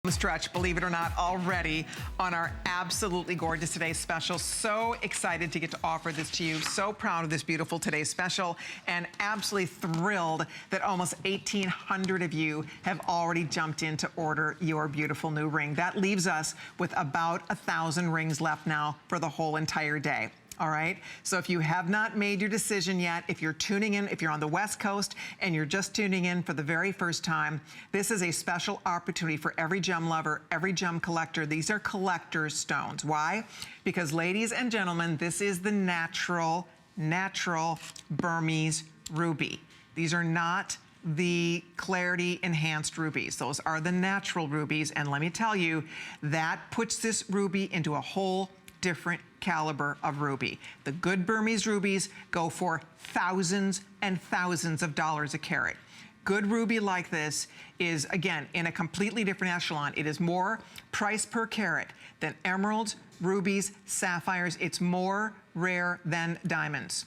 Stretch, believe it or not, already on our absolutely gorgeous today's special. So excited to get to offer this to you. So proud of this beautiful today's special, and absolutely thrilled that almost 1,800 of you have already jumped in to order your beautiful new ring. That leaves us with about 1,000 rings left now for the whole entire day. All right, so if you have not made your decision yet, if you're tuning in, if you're on the West Coast and you're just tuning in for the very first time, this is a special opportunity for every gem lover, every gem collector. These are collector's stones. Why? Because, ladies and gentlemen, this is the natural Burmese ruby. These are not the clarity enhanced rubies. Those are the natural rubies, and let me tell you, that puts this ruby into a whole different caliber of ruby. The good Burmese rubies go for thousands and thousands of dollars a carat. Good ruby like this is, again, in a completely different echelon. It is more price per carat than emeralds, rubies, sapphires. It's more rare than diamonds.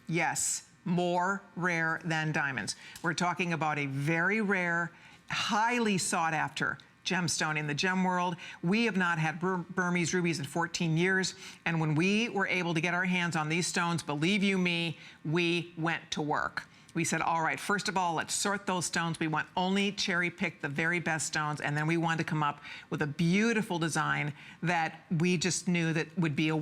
Yes, more rare than diamonds. We're talking about a very rare, highly sought after gemstone in the gem world. We have not had Burmese rubies in 14 years, and when we were able to get our hands on these stones, believe you me, we went to work. We said, all right, first of all, let's sort those stones. We want only cherry pick the very best stones, and then we wanted to come up with a beautiful design that we just knew that would be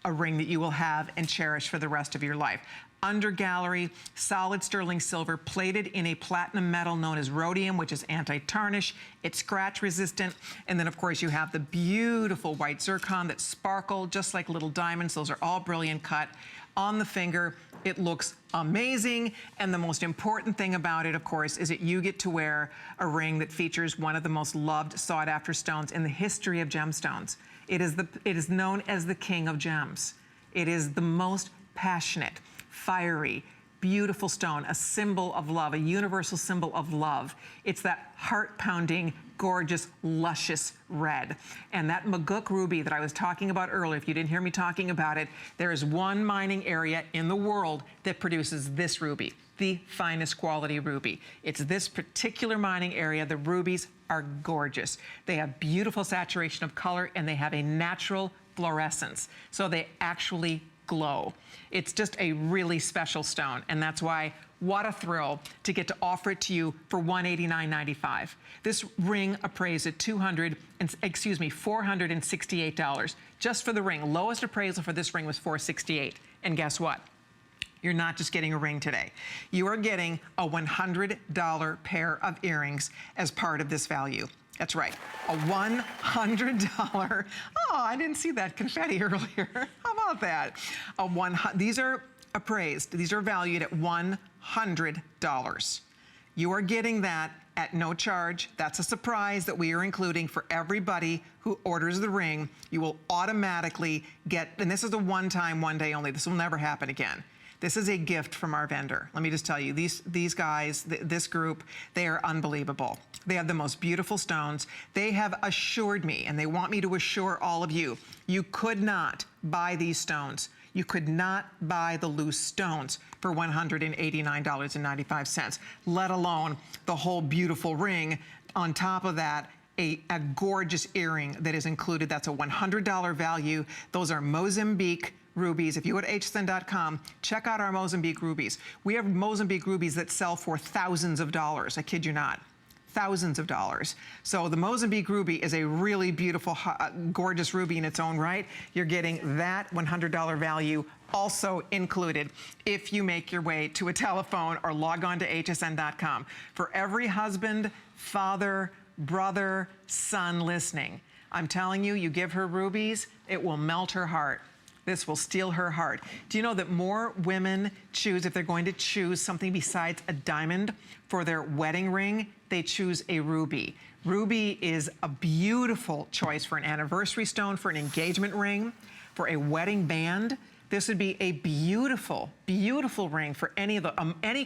a ring that you will have and cherish for the rest of your life. Under gallery, solid sterling silver, plated in a platinum metal known as rhodium, which is anti-tarnish. It's scratch resistant. And then, of course, you have the beautiful white zircon that sparkle just like little diamonds. Those are all brilliant cut. On the finger, it looks amazing. And the most important thing about it, of course, is that you get to wear a ring that features one of the most loved, sought-after stones in the history of gemstones. It is known as the king of gems. It is the most passionate, fiery, beautiful stone, a symbol of love, a universal symbol of love. It's that heart-pounding, gorgeous, luscious red. And that Maguk ruby that I was talking about earlier, if you didn't hear me talking about it, there is one mining area in the world that produces this ruby, the finest quality ruby. It's this particular mining area. The rubies are gorgeous. They have beautiful saturation of color, and they have a natural fluorescence. So they actually glow. It's just a really special stone, and that's why, what a thrill to get to offer it to you for $189.95. This ring appraised at $468 just for the ring. Lowest appraisal for this ring was $468, and guess what? You're not just getting a ring today. You are getting a $100 pair of earrings as part of this value. That's right, a $100. Oh, I didn't see that confetti earlier. How about that? These are appraised. These are valued at $100. You are getting that at no charge. That's a surprise that we are including for everybody who orders the ring. You will automatically get, and this is a one-time, one day only. This will never happen again. This is a gift from our vendor. Let me just tell you, these guys, this group, they are unbelievable. They have the most beautiful stones. They have assured me, and they want me to assure all of you, you could not buy these stones. You could not buy the loose stones for $189.95, let alone the whole beautiful ring. On top of that, a gorgeous earring that is included. That's a $100 value. Those are Mozambique rubies. If you go to hsn.com, check out our Mozambique rubies. We have Mozambique rubies that sell for thousands of dollars. I kid you not. Thousands of dollars. So the Mozambique ruby is a really beautiful, gorgeous ruby in its own right. You're getting that $100 value also included if you make your way to a telephone or log on to hsn.com. For every husband, father, brother, son listening, I'm telling you, you give her rubies, it will melt her heart. This will steal her heart. Do you know that more women choose, if they're going to choose something besides a diamond for their wedding ring, they choose a ruby. Ruby is a beautiful choice for an anniversary stone, for an engagement ring, for a wedding band. This would be a beautiful, beautiful ring for any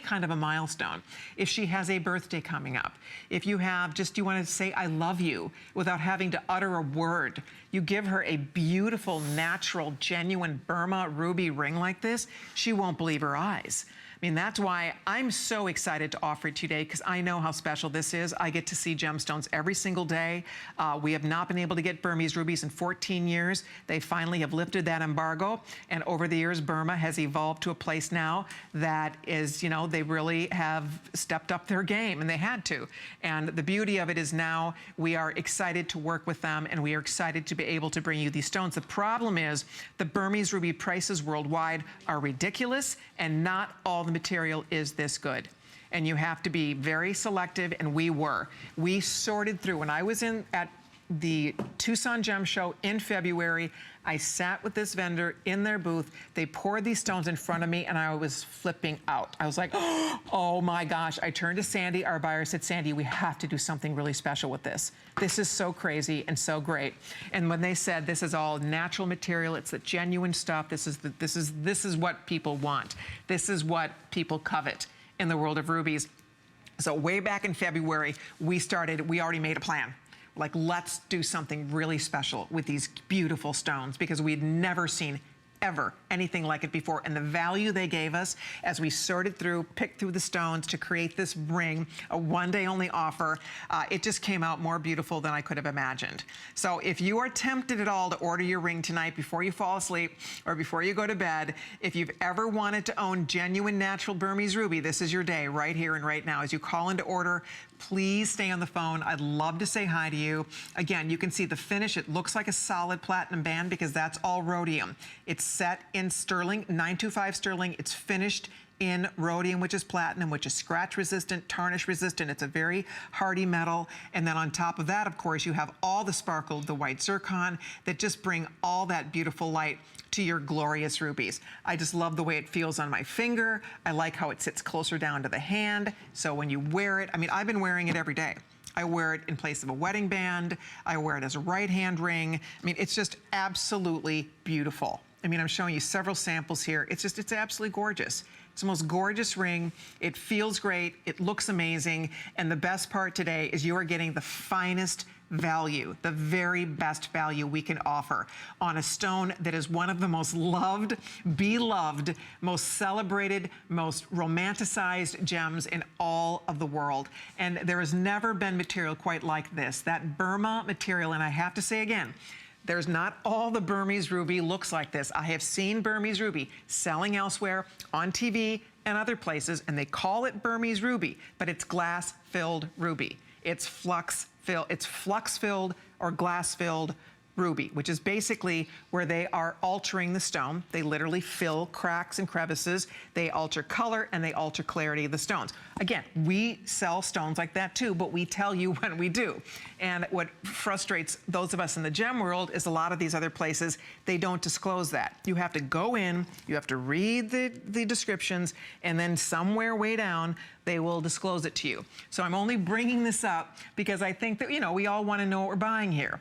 kind of a milestone. If she has a birthday coming up, if you have you want to say I love you without having to utter a word, you give her a beautiful, natural, genuine Burma ruby ring like this, she won't believe her eyes. I mean, that's why I'm so excited to offer it today, because I know how special this is. I get to see gemstones every single day. We have not been able to get Burmese rubies in 14 years. They finally have lifted that embargo. And over the years, Burma has evolved to a place now that is, you know, they really have stepped up their game, and they had to. And the beauty of it is now we are excited to work with them, and we are excited to be able to bring you these stones. The problem is the Burmese ruby prices worldwide are ridiculous, and not all the material is this good. And you have to be very selective, and we were. We sorted through. When I was at the Tucson Gem Show in February, I sat with this vendor in their booth. They poured these stones in front of me, and I was flipping out. I was like, oh my gosh. I turned to Sandy, our buyer, said, Sandy, we have to do something really special with this. This is so crazy and so great. And when they said this is all natural material, it's the genuine stuff, this is what people want. This is what people covet in the world of rubies. So way back in February, we already made a plan. Like, let's do something really special with these beautiful stones, because we'd never seen ever anything like it before. And the value they gave us as we sorted through, picked through the stones to create this ring, a one-day only offer, it just came out more beautiful than I could have imagined. So if you are tempted at all to order your ring tonight before you fall asleep or before you go to bed, if you've ever wanted to own genuine natural Burmese ruby, this is your day right here and right now. As you call in to order, please stay on the phone. I'd love to say hi to you. Again, you can see the finish. It looks like a solid platinum band because that's all rhodium. It's set in sterling, 925 sterling. It's finished in rhodium, which is platinum, which is scratch resistant, tarnish resistant. It's a very hardy metal. And then on top of that, of course, you have all the sparkle, the white zircon, that just bring all that beautiful light to your glorious rubies. I just love the way it feels on my finger. I like how it sits closer down to the hand. So when you wear it, I mean, I've been wearing it every day. I wear it in place of a wedding band. I wear it as a right hand ring. I mean, it's just absolutely beautiful. I mean, I'm showing you several samples here. It's absolutely gorgeous. It's the most gorgeous ring. It feels great. It looks amazing. And the best part today is you are getting the finest value, the very best value we can offer on a stone that is one of the most loved, beloved, most celebrated, most romanticized gems in all of the world. And there has never been material quite like this. That Burma material, and I have to say again, there's not all the Burmese ruby looks like this. I have seen Burmese ruby selling elsewhere on TV and other places, and they call it Burmese ruby, but it's glass-filled ruby. It's flux-filled or glass-filled ruby, which is basically where they are altering the stone. They literally fill cracks and crevices. They alter color and they alter clarity of the stones. Again, we sell stones like that too, but we tell you when we do. And what frustrates those of us in the gem world is a lot of these other places, they don't disclose that. You have to go in, you have to read the descriptions, and then somewhere way down, they will disclose it to you. So I'm only bringing this up because I think that, you know, we all want to know what we're buying here.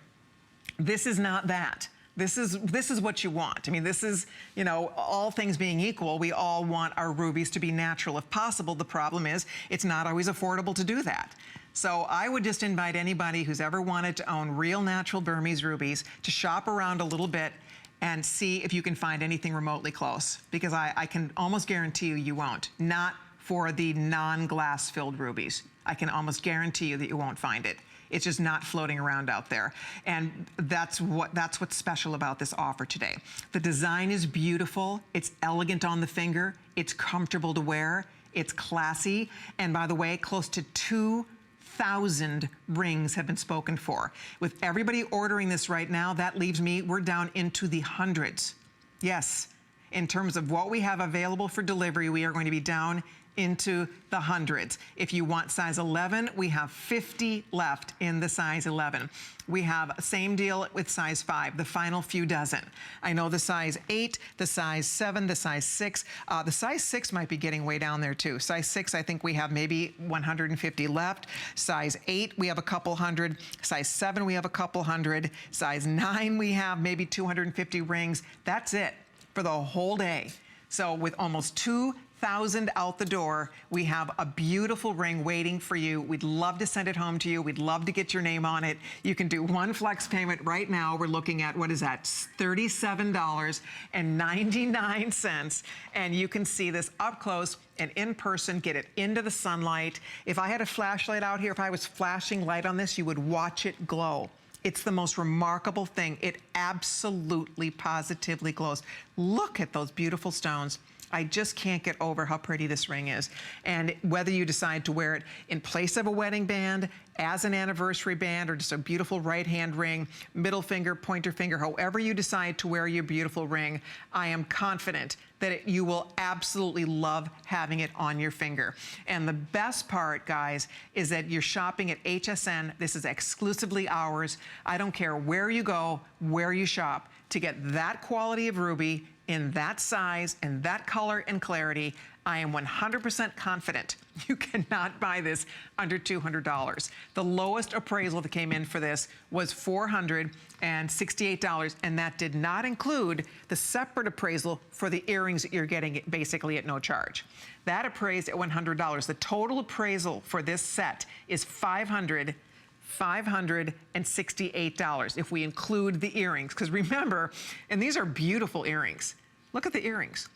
This is not that. This is what you want. I mean, this is, you know, all things being equal, we all want our rubies to be natural if possible. The problem is it's not always affordable to do that. So I would just invite anybody who's ever wanted to own real natural Burmese rubies to shop around a little bit and see if you can find anything remotely close, because I can almost guarantee you won't. Not for the non-glass filled rubies. I can almost guarantee you that you won't find it. It's just not floating around out there. And that's what's special about this offer today. The design is beautiful. It's elegant on the finger. It's comfortable to wear. It's classy. And by the way, close to 2,000 rings have been spoken for. With everybody ordering this right now, that leaves me, we're down into the hundreds. Yes, in terms of what we have available for delivery, we are going to be down into the hundreds. If you want size 11, we have 50 left in the size 11. We have same deal with size 5, the final few dozen. I know the size 8, the size 7, the size 6. The size 6 might be getting way down there too. Size 6, I think we have maybe 150 left. Size 8, we have a couple hundred. Size 7, we have a couple hundred. Size 9, we have maybe 250 rings. That's it for the whole day. So with almost 2,000 1,000 out the door, we have a beautiful ring waiting for you. We'd love to send it home to you. We'd love to get your name on it. You can do one flex payment right now. We're looking at, what is that? $37.99. And you can see this up close and in person, get it into the sunlight. If I had a flashlight out here, if I was flashing light on this, you would watch it glow. It's the most remarkable thing. It absolutely, positively glows. Look at those beautiful stones. I just can't get over how pretty this ring is. And whether you decide to wear it in place of a wedding band, as an anniversary band, or just a beautiful right hand ring, middle finger, pointer finger, however you decide to wear your beautiful ring, I am confident that you will absolutely love having it on your finger. And the best part, guys, is that you're shopping at HSN. This is exclusively ours. I don't care where you go, where you shop, to get that quality of ruby in that size and that color and clarity. I am 100% confident you cannot buy this under $200. The lowest appraisal that came in for this was $468, and that did not include the separate appraisal for the earrings that you're getting basically at no charge. That appraised at $100. The total appraisal for this set is $568 if we include the earrings. Because remember, and these are beautiful earrings. Look at the earrings.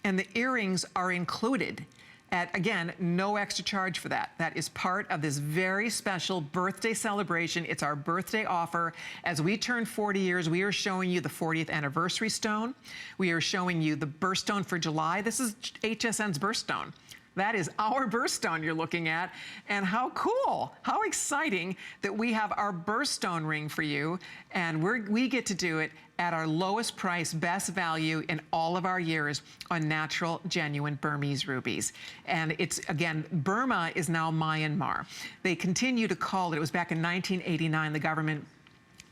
And the earrings are included at, again, no extra charge for that. That is part of this very special birthday celebration. It's our birthday offer. As we turn 40 years, we are showing you the 40th anniversary stone. We are showing you the birthstone for July. This is HSN's birthstone. That is our birthstone you're looking at. And how cool, how exciting that we have our birthstone ring for you. And we get to do it at our lowest price, best value in all of our years on natural, genuine Burmese rubies. And it's, again, Burma is now Myanmar. They continue to call it was back in 1989, the government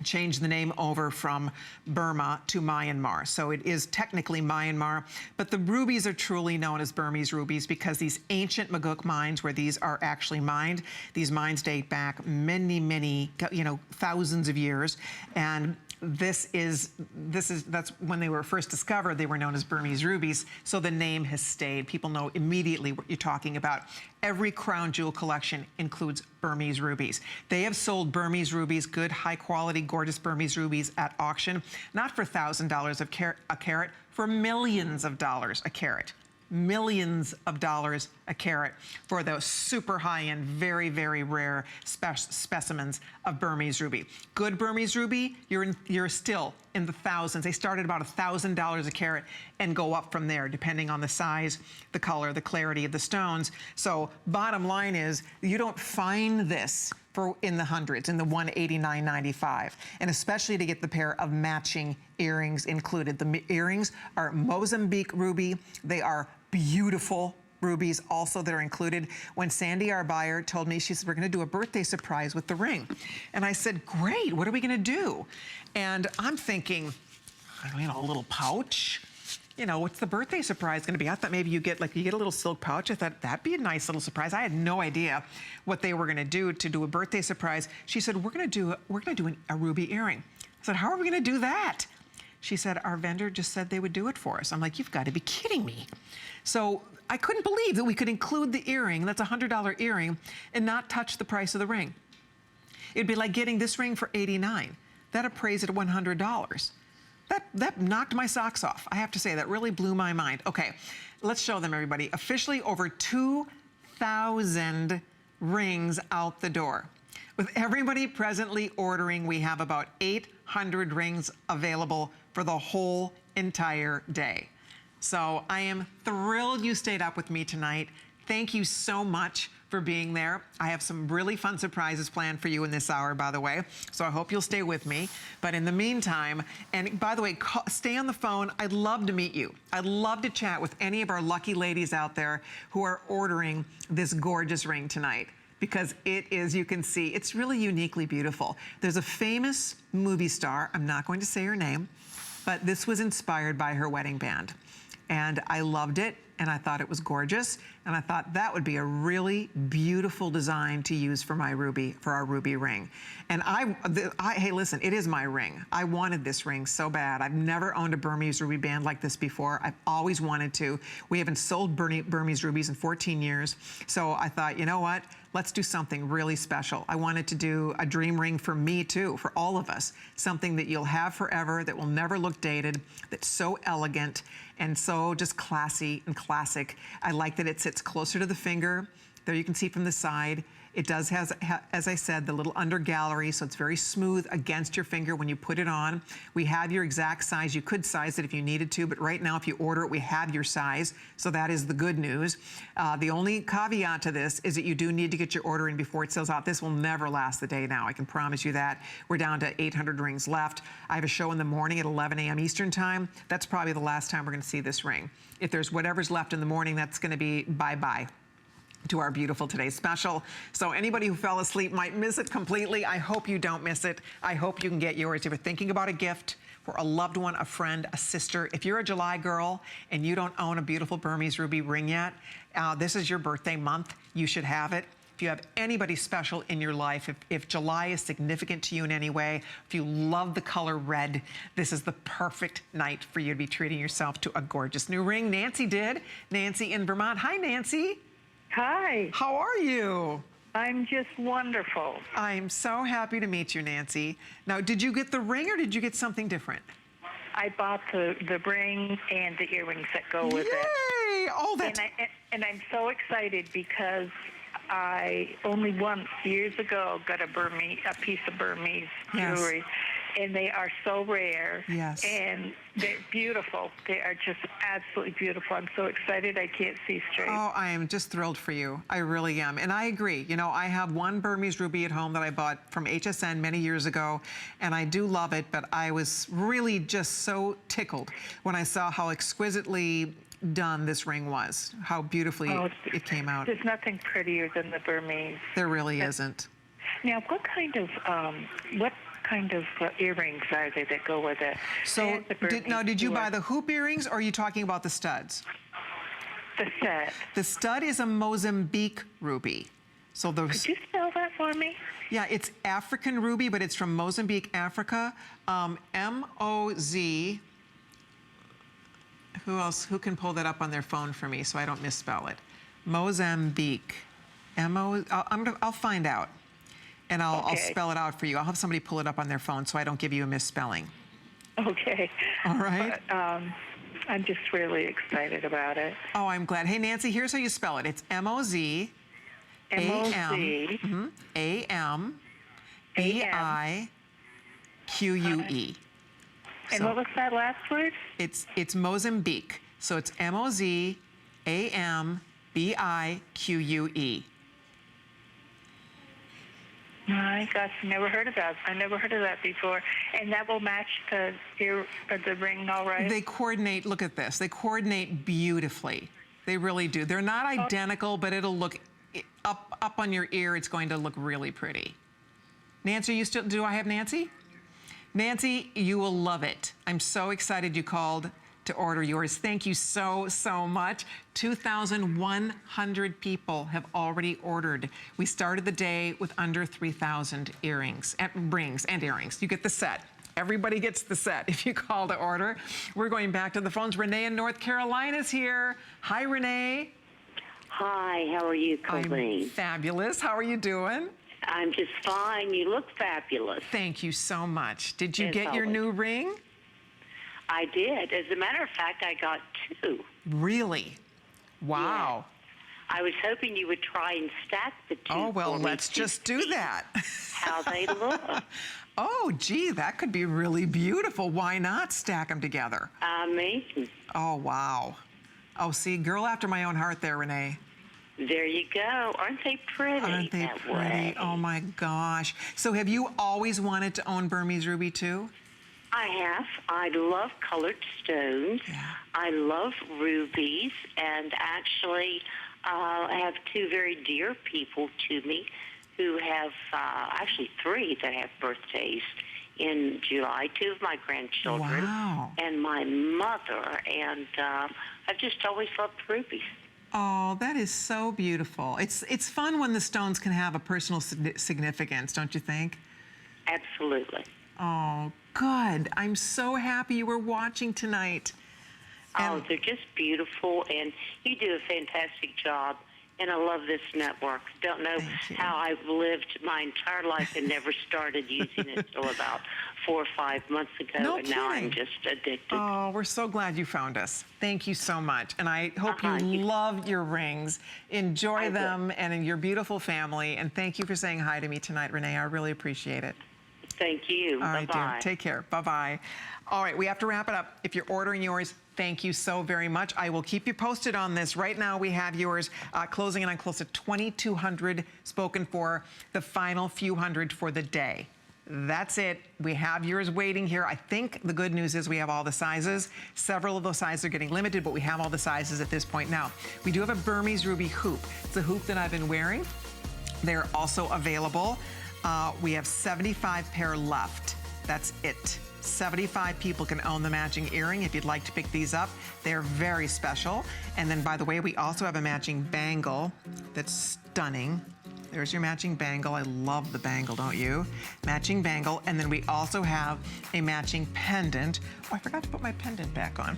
changed the name over from Burma to Myanmar. So it is technically Myanmar, but the rubies are truly known as Burmese rubies because these ancient Maguk mines where these are actually mined, these mines date back many, many, thousands of years. And that's when they were first discovered, they were known as Burmese rubies. So the name has stayed. People know immediately what you're talking about. Every crown jewel collection includes Burmese rubies. They have sold Burmese rubies, good, high quality, gorgeous Burmese rubies at auction, not for $1,000 a carat, for millions of dollars a carat. Millions of dollars a carat for those super high-end, very, very rare specimens of Burmese ruby. Good Burmese ruby, you're still in the thousands. They start at about $1,000 a carat and go up from there, depending on the size, the color, the clarity of the stones. So bottom line is, you don't find this in the hundreds, in the $189.95, and especially to get the pair of matching earrings included. The earrings are Mozambique ruby. They are beautiful rubies also that are included. When Sandy, our buyer, told me, she said, we're gonna do a birthday surprise with the ring. And I said, great, what are we gonna do? And I'm thinking, a little pouch. What's the birthday surprise gonna be? I thought maybe you get a little silk pouch. I thought that'd be a nice little surprise. I had no idea what they were gonna do to do a birthday surprise. She said, we're gonna do a ruby earring. I said, how are we gonna do that? She said, our vendor just said they would do it for us. I'm like, you've got to be kidding me. So I couldn't believe that we could include the earring, that's a $100 earring, and not touch the price of the ring. It'd be like getting this ring for $89. That appraised at $100. That knocked my socks off. I have to say, that really blew my mind. Okay, let's show them, everybody. Officially over 2,000 rings out the door. With everybody presently ordering, we have about 800 rings available for the whole entire day. So I am thrilled you stayed up with me tonight. Thank you so much for being there. I have some really fun surprises planned for you in this hour, by the way, so I hope you'll stay with me. But in the meantime, and by the way, stay on the phone. I'd love to meet you. I'd love to chat with any of our lucky ladies out there who are ordering this gorgeous ring tonight, because it is, you can see, it's really uniquely beautiful. There's a famous movie star, I'm not going to say her name, but this was inspired by her wedding band. And I loved it. and I thought it was gorgeous, and I thought that would be a really beautiful design to use for my ruby, for our ruby ring. And hey, listen, it is my ring. I wanted this ring so bad. I've never owned a Burmese ruby band like this before. I've always wanted to. We haven't sold Burmese rubies in 14 years, so I thought, you know what? Let's do something really special. I wanted to do a dream ring for me too, for all of us. Something that you'll have forever, that will never look dated, that's so elegant and so just classy and classic. I like that it sits closer to the finger. There you can see from the side. It does have, as I said, the little under gallery, so it's very smooth against your finger when you put it on. We have your exact size. You could size it if you needed to, but right now if you order it, we have your size, so that is the good news. The only caveat to this is that you do need to get your order in before it sells out. This will never last the day now, I can promise you that. We're down to 800 rings left. I have a show in the morning at 11 a.m. Eastern time. That's probably the last time we're gonna see this ring. If there's whatever's left in the morning, that's gonna be bye-bye to our beautiful Today's Special. So anybody who fell asleep might miss it completely. I hope you don't miss it. I hope you can get yours. If you're thinking about a gift for a loved one, a friend, a sister, if you're a July girl and you don't own a beautiful Burmese ruby ring yet, this is your birthday month. You should have it. If you have anybody special in your life, if July is significant to you in any way, if you love the color red, this is the perfect night for you to be treating yourself to a gorgeous new ring. Nancy did. Nancy in Vermont. Hi, Nancy. Hi. How are you? I'm just wonderful. I'm so happy to meet you, Nancy. Now, did you get the ring or did you get something different? I bought the ring and the earrings that go with it. Yay! Oh, that's... And I'm so excited because I only once, years ago, got a piece of Burmese jewelry. And they are so rare. Yes. And they're beautiful. They are just absolutely beautiful. I'm so excited I can't see straight. Oh, I am just thrilled for you. I really am. And I agree. You know, I have one Burmese ruby at home that I bought from HSN many years ago, and I do love it, but I was really just so tickled when I saw how exquisitely done this ring was, how beautifully it came out. There's nothing prettier than the Burmese. There really isn't. Now, what kind of earrings are they that go with it? So, did you buy the hoop earrings, or are you talking about the studs? The set. The stud is a Mozambique ruby. So Could you spell that for me? Yeah, it's African ruby, but it's from Mozambique, Africa. M-O-Z. Who can pull that up on their phone for me so I don't misspell it? Mozambique. I'll find out. And I'll spell it out for you. I'll have somebody pull it up on their phone so I don't give you a misspelling. Okay. All right. But, I'm just really excited about it. Oh, I'm glad. Hey, Nancy, here's how you spell it. It's M-O-Z. M-O-Z. A-M-B-I-Q-U-E. And what was that last word? It's Mozambique. So it's M-O-Z-A-M-B-I-Q-U-E. My gosh, never heard of that. I never heard of that before. And that will match the ring, all right? They coordinate. Look at this. They coordinate beautifully. They really do. They're not identical, but it'll look up on your ear. It's going to look really pretty. Nancy, do I have Nancy? Nancy, you will love it. I'm so excited you called to order yours. Thank you so, so much. 2,100 people have already ordered. We started the day with under 3,000 rings and earrings. You get the set. Everybody gets the set if you call to order. We're going back to the phones. Renee in North Carolina is here. Hi, Renee. Hi, how are you, Colleen? I'm fabulous. How are you doing? I'm just fine. You look fabulous. Thank you so much. Did you As get your always. new ring? I did. As a matter of fact, I got 2. Really? Wow. Yeah. I was hoping you would try and stack the 2. Oh, well, for me let's just do that. How they look. Oh, gee, that could be really beautiful. Why not stack them together? Amazing. Oh, wow. Oh, see, girl after my own heart there, Renee. There you go. Aren't they pretty? Aren't they that pretty? Way? Oh, my gosh. So have you always wanted to own Burmese ruby, too? I have. I love colored stones. Yeah. I love rubies. And actually, I have 2 very dear people to me who have, actually 3 that have birthdays in July, 2 of my grandchildren, Wow. and my mother, and I've just always loved rubies. Oh, that is so beautiful. It's fun when the stones can have a personal significance, don't you think? Absolutely. Oh, good. I'm so happy you were watching tonight. Oh, they're just beautiful, and you do a fantastic job, and I love this network. Don't know how I've lived my entire life and never started using it until about 4 or 5 months ago, No and now I'm kidding. just addicted. Oh, we're so glad you found us. Thank you so much. And I hope you love your rings. Enjoy them and your beautiful family. And thank you for saying hi to me tonight, Renee. I really appreciate it. Thank you. All right, Bye-bye. dear. Take care. Bye-bye. All right, we have to wrap it up. If you're ordering yours, thank you so very much. I will keep you posted on this. Right now, we have yours closing in on close to 2,200 spoken for, the final few hundred for the day. That's it. We have yours waiting here. I think the good news is we have all the sizes. Several of those sizes are getting limited, but we have all the sizes at this point now. We do have a Burmese ruby hoop. It's a hoop that I've been wearing. They're also available. We have 75 pair left. That's it. 75 people can own the matching earring if you'd like to pick these up. They're very special. And then, by the way, we also have a matching bangle that's stunning. There's your matching bangle. I love the bangle, don't you? Matching bangle. And then we also have a matching pendant. Oh, I forgot to put my pendant back on.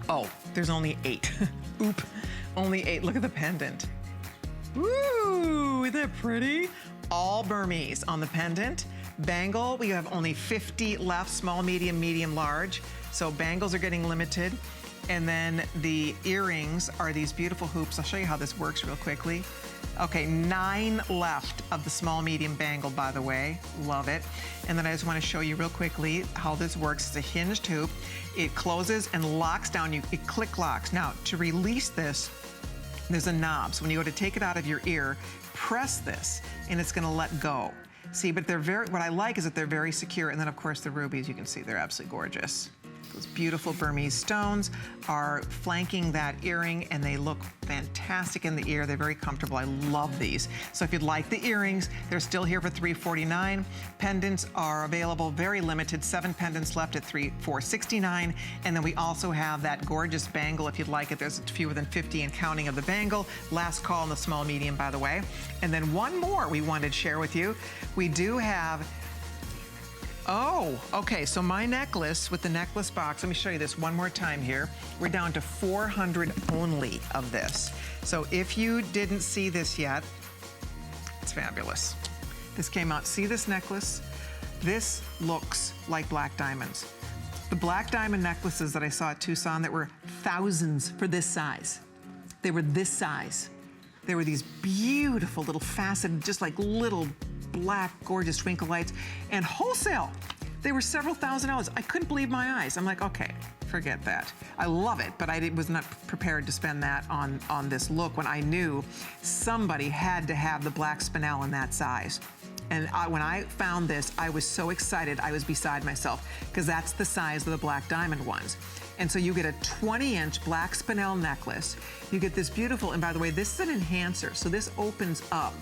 Oh, there's only 8. Oop, only 8. Look at the pendant. Ooh, isn't that pretty? All Burmese on the pendant. Bangle, we have only 50 left, small, medium, medium, large. So bangles are getting limited. And then the earrings are these beautiful hoops. I'll show you how this works real quickly. Okay, 9 left of the small, medium bangle, by the way. Love it. And then I just want to show you real quickly how this works. It's a hinged hoop. It closes and locks down. It click locks. Now, to release this, there's a knob. So when you go to take it out of your ear, press this, and it's going to let go. See, but they're what I like is that they're very secure. And then, of course, the rubies, you can see they're absolutely gorgeous. Those beautiful Burmese stones are flanking that earring, and they look fantastic in the ear. They're very comfortable. I love these. So if you'd like the earrings, they're still here for $349. Pendants are available, very limited. 7 pendants left at $469. And then we also have that gorgeous bangle if you'd like it. There's fewer than 50 and counting of the bangle. Last call in the small medium, by the way. And then one more we wanted to share with you. We do have okay, so my necklace with the necklace box, let me show you this one more time here. We're down to 400 only of this. So if you didn't see this yet, it's fabulous. This came out, see this necklace? This looks like black diamonds. The black diamond necklaces that I saw at Tucson that were thousands for this size. They were this size. They were these beautiful little faceted, just like little black, gorgeous twinkle lights, and wholesale. They were several $1,000s. I couldn't believe my eyes. I'm like, okay, forget that. I love it, but I was not prepared to spend that on this look when I knew somebody had to have the black spinel in that size. And when I found this, I was so excited, I was beside myself, because that's the size of the black diamond ones. And so you get a 20-inch black spinel necklace. You get this beautiful, and by the way, this is an enhancer, so this opens up.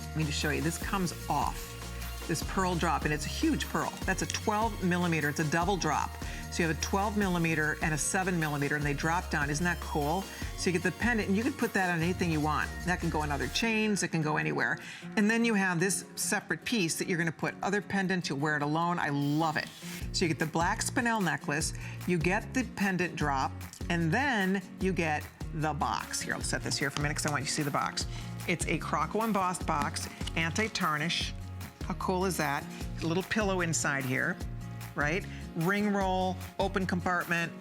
Let me just show you. This comes off, this pearl drop, and it's a huge pearl. That's a 12 millimeter. It's a double drop. So you have a 12 millimeter and a 7 millimeter, and they drop down. Isn't that cool? So you get the pendant, and you can put that on anything you want. That can go on other chains. It can go anywhere. And then you have this separate piece that you're going to put other pendants. You'll wear it alone. I love it. So you get the black spinel necklace. You get the pendant drop, and then you get the box. Here, I'll set this here for a minute because I want you to see the box. It's a Croco embossed box, anti-tarnish. How cool is that? A little pillow inside here, right? Ring roll, open compartment,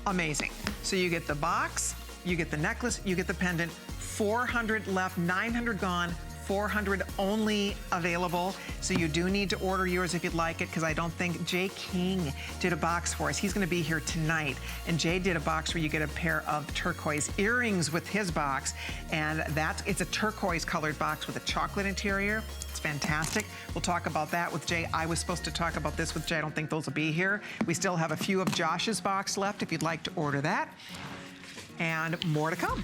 amazing. So you get the box, you get the necklace, you get the pendant, 400 left, 900 gone, 400 only available. So you do need to order yours if you'd like it, because I don't think Jay King did a box for us. He's gonna be here tonight. And Jay did a box where you get a pair of turquoise earrings with his box. And it's a turquoise colored box with a chocolate interior. It's fantastic. We'll talk about that with Jay. I was supposed to talk about this with Jay. I don't think those will be here. We still have a few of Josh's box left if you'd like to order that. And more to come.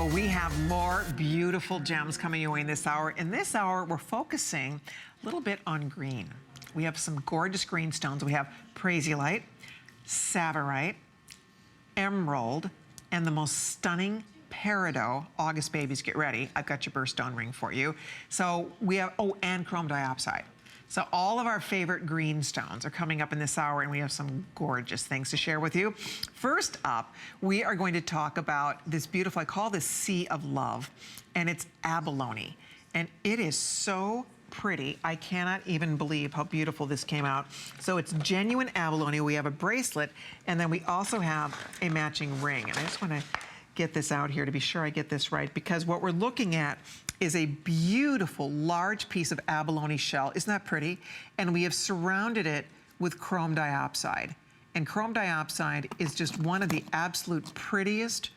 Well, we have more beautiful gems coming your way in this hour. In this hour, we're focusing a little bit on green. We have some gorgeous green stones. We have Prasiolite, savorite, emerald, and the most stunning Peridot. August babies, get ready. I've got your birthstone ring for you. So we have, oh, and chrome diopside. So all of our favorite green stones are coming up in this hour, and we have some gorgeous things to share with you. First up, we are going to talk about this beautiful, I call this Sea of Love, and it's abalone. And it is so pretty. I cannot even believe how beautiful this came out. So it's genuine abalone. We have a bracelet, and then we also have a matching ring. And I just want to get this out here to be sure I get this right, because what we're looking at is a beautiful large piece of abalone shell. Isn't that pretty? And we have surrounded it with chrome diopside. And chrome diopside is just one of the absolute prettiest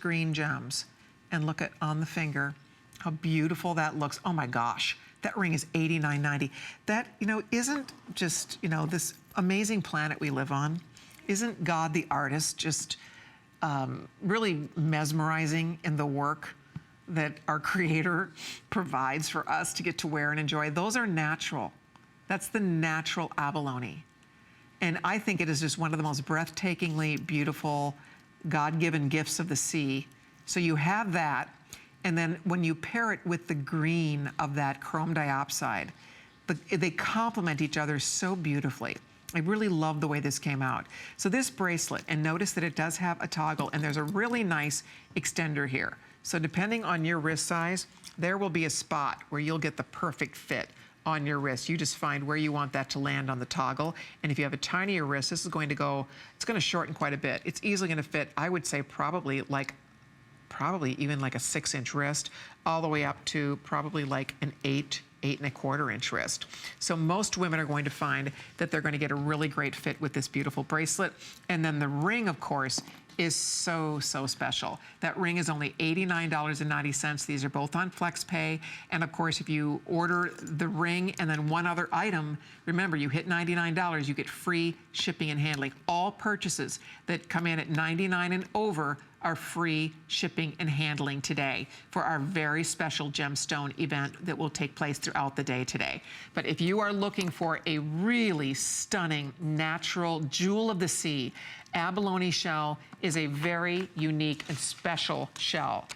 green gems. And look at on the finger, how beautiful that looks. Oh my gosh, that ring is $89.90. That, you know, isn't just, you know, this amazing planet we live on. Isn't God the artist just really mesmerizing in the work that our Creator provides for us to get to wear and enjoy? Those are natural. That's the natural abalone. And I think it is just one of the most breathtakingly beautiful, God-given gifts of the sea. So you have that, and then when you pair it with the green of that chrome diopside, they complement each other so beautifully. I really love the way this came out. So this bracelet, and notice that it does have a toggle, and there's a really nice extender here. So depending on your wrist size, there will be a spot where you'll get the perfect fit on your wrist. You just find where you want that to land on the toggle. And if you have a tinier wrist, this is going to go, it's going to shorten quite a bit. It's easily going to fit, I would say probably even like a 6-inch wrist, all the way up to probably like an 8.25-inch wrist. So most women are going to find that they're going to get a really great fit with this beautiful bracelet. And then the ring, of course, is so special. That ring is only $89.90. These are both on FlexPay. And of course, if you order the ring and then one other item, remember, you hit $99, you get free shipping and handling. All purchases that come in at $99 and over are free shipping and handling today for our very special gemstone event that will take place throughout the day today. But if you are looking for a really stunning natural jewel of the sea, abalone shell is a very unique and special shell.